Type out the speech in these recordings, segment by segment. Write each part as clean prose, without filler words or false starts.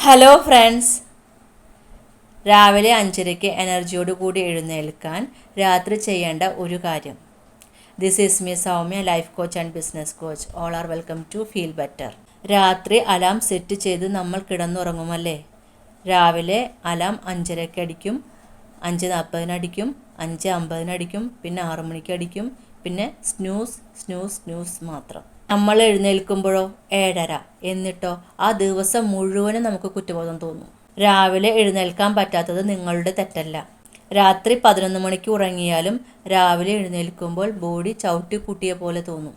Hello friends, രാവിലെ 5:30 എനർജിയോട് കൂടി എഴുന്നേൽക്കാൻ രാത്രി ചെയ്യേണ്ട ഒരു കാര്യം. This is me Soumya, life coach and business coach. All are welcome to feel better. രാത്രി അലാം സെറ്റ് ചെയ്ത് നമ്മൾ കിടന്നുറങ്ങുമല്ലേ? രാവിലെ അലാം 5:30 അടിക്കും, 5:40 അടിക്കും, 5:50 അടിക്കും, പിന്നെ 6 മണിക്ക് അടിക്കും, പിന്നെ സ്നൂസ് സ്നൂസ് സ്നൂസ് മാത്രം. നമ്മൾ എഴുന്നേൽക്കുമ്പോഴോ 7:30. എന്നിട്ടോ ആ ദിവസം മുഴുവനും നമുക്ക് കുറ്റബോധം തോന്നും. രാവിലെ എഴുന്നേൽക്കാൻ പറ്റാത്തത് നിങ്ങളുടെ തെറ്റല്ല. രാത്രി 11 മണിക്ക് ഉറങ്ങിയാലും രാവിലെ എഴുന്നേൽക്കുമ്പോൾ ബോഡി ചവിട്ടിക്കൂട്ടിയ പോലെ തോന്നും.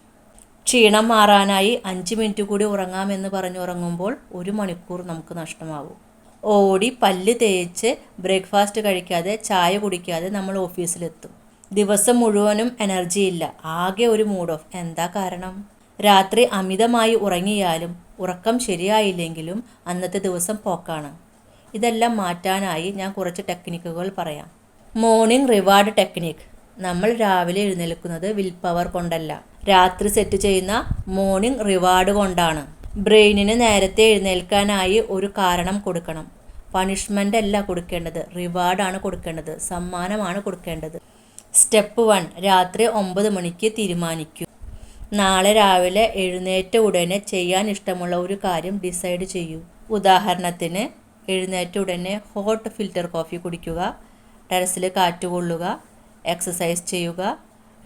ക്ഷീണം മാറാനായി 5 മിനിറ്റ് കൂടി ഉറങ്ങാമെന്ന് പറഞ്ഞുറങ്ങുമ്പോൾ 1 മണിക്കൂർ നമുക്ക് നഷ്ടമാവും. ഓടി പല്ല് തേച്ച് ബ്രേക്ക്ഫാസ്റ്റ് കഴിക്കാതെ ചായ കുടിക്കാതെ നമ്മൾ ഓഫീസിലെത്തും. ദിവസം മുഴുവനും എനർജിയില്ല, ആകെ ഒരു മൂഡ് ഓഫ്. എന്താ കാരണം? രാത്രി അമിതമായി ഉറങ്ങിയാലും ഉറക്കം ശരിയായില്ലെങ്കിലും അന്നത്തെ ദിവസം പോക്കാണ്. ഇതെല്ലാം മാറ്റാനായി ഞാൻ കുറച്ച് ടെക്നിക്കുകൾ പറയാം. Morning reward technique. നമ്മൾ രാവിലെ എഴുന്നേൽക്കുന്നത് വിൽ പവർ കൊണ്ടല്ല, രാത്രി സെറ്റ് ചെയ്യുന്ന മോർണിംഗ് റിവാർഡ് കൊണ്ടാണ്. ബ്രെയിനിന് നേരത്തെ എഴുന്നേൽക്കാനായി ഒരു കാരണം കൊടുക്കണം. പണിഷ്മെൻ്റ് അല്ല കൊടുക്കേണ്ടത്, റിവാർഡാണ് കൊടുക്കേണ്ടത്, സമ്മാനമാണ് കൊടുക്കേണ്ടത്. സ്റ്റെപ്പ് 1. രാത്രി 9 മണിക്ക് തീരുമാനിക്കൂ. നാളെ രാവിലെ എഴുന്നേറ്റ ഉടനെ ചെയ്യാൻ ഇഷ്ടമുള്ള ഒരു കാര്യം ഡിസൈഡ് ചെയ്യൂ. ഉദാഹരണത്തിന്, എഴുന്നേറ്റ ഉടനെ ഹോട്ട് ഫിൽറ്റർ കോഫി കുടിക്കുക, ടെറസിൽ കാറ്റ് കൊള്ളുക, എക്സസൈസ് ചെയ്യുക,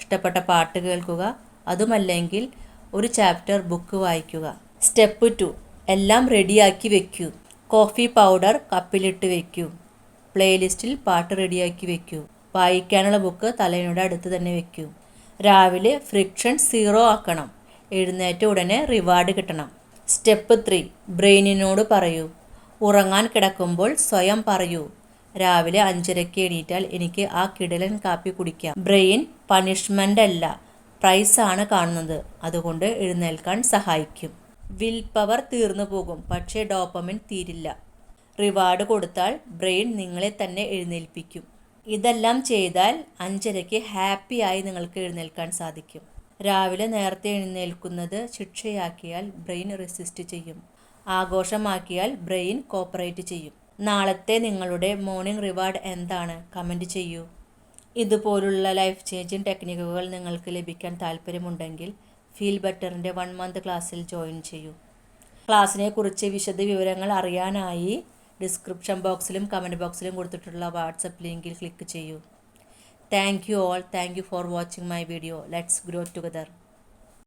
ഇഷ്ടപ്പെട്ട പാട്ട് കേൾക്കുക, അതുമല്ലെങ്കിൽ ഒരു ചാപ്റ്റർ ബുക്ക് വായിക്കുക. സ്റ്റെപ്പ് 2. എല്ലാം റെഡിയാക്കി വെക്കൂ. കോഫി പൗഡർ കപ്പിലിട്ട് വെക്കൂ. പ്ലേലിസ്റ്റിൽ പാട്ട് റെഡിയാക്കി വെക്കൂ. വായിക്കാനുള്ള ബുക്ക് തലയിണയുടെ അടുത്ത് തന്നെ വെക്കൂ. രാവിലെ ഫ്രിക്ഷൻ 0 ആക്കണം. എഴുന്നേറ്റ ഉടനെ റിവാർഡ് കിട്ടണം. സ്റ്റെപ്പ് 3. ബ്രെയിനിനോട് പറയൂ. ഉറങ്ങാൻ കിടക്കുമ്പോൾ സ്വയം പറയൂ, രാവിലെ 5:30 എണീറ്റാൽ എനിക്ക് ആ കിടിലൻ കാപ്പി കുടിക്കാം. ബ്രെയിൻ പണിഷ്മെൻ്റ് അല്ല, പ്രൈസാണ് കാണുന്നത്, അതുകൊണ്ട് എഴുന്നേൽക്കാൻ സഹായിക്കും. വിൽ പവർ തീർന്നു പോകും, പക്ഷേ ഡോപ്പമിൻ തീരില്ല. റിവാർഡ് കൊടുത്താൽ ബ്രെയിൻ നിങ്ങളെ തന്നെ എഴുന്നേൽപ്പിക്കും. ഇതെല്ലാം ചെയ്താൽ 5:30 ഹാപ്പിയായി നിങ്ങൾക്ക് എഴുന്നേൽക്കാൻ സാധിക്കും. രാവിലെ നേരത്തെ എഴുന്നേൽക്കുന്നത് ശിക്ഷയാക്കിയാൽ ബ്രെയിൻ റെസിസ്റ്റ് ചെയ്യും. ആഘോഷമാക്കിയാൽ ബ്രെയിൻ കോപ്പറേറ്റ് ചെയ്യും. നാളത്തെ നിങ്ങളുടെ മോർണിംഗ് റിവാർഡ് എന്താണ്? കമൻറ്റ് ചെയ്യൂ. ഇതുപോലുള്ള ലൈഫ് ചേഞ്ചിങ് ടെക്നിക്കുകൾ നിങ്ങൾക്ക് ലഭിക്കാൻ താല്പര്യമുണ്ടെങ്കിൽ ഫീൽ ബെറ്ററിൻ്റെ 1 മന്ത് ക്ലാസ്സിൽ ജോയിൻ ചെയ്യൂ. ക്ലാസ്സിനെ കുറിച്ച് വിശദ വിവരങ്ങൾ അറിയാനായി ഡിസ്ക്രിപ്ഷൻ ബോക്സിലും കമൻറ്റ് ബോക്സിലും കൊടുത്തിട്ടുള്ള വാട്സപ്പ് ലിങ്കിൽ ക്ലിക്ക് ചെയ്യൂ. Thank you all. Thank you for watching my video. Let's grow together.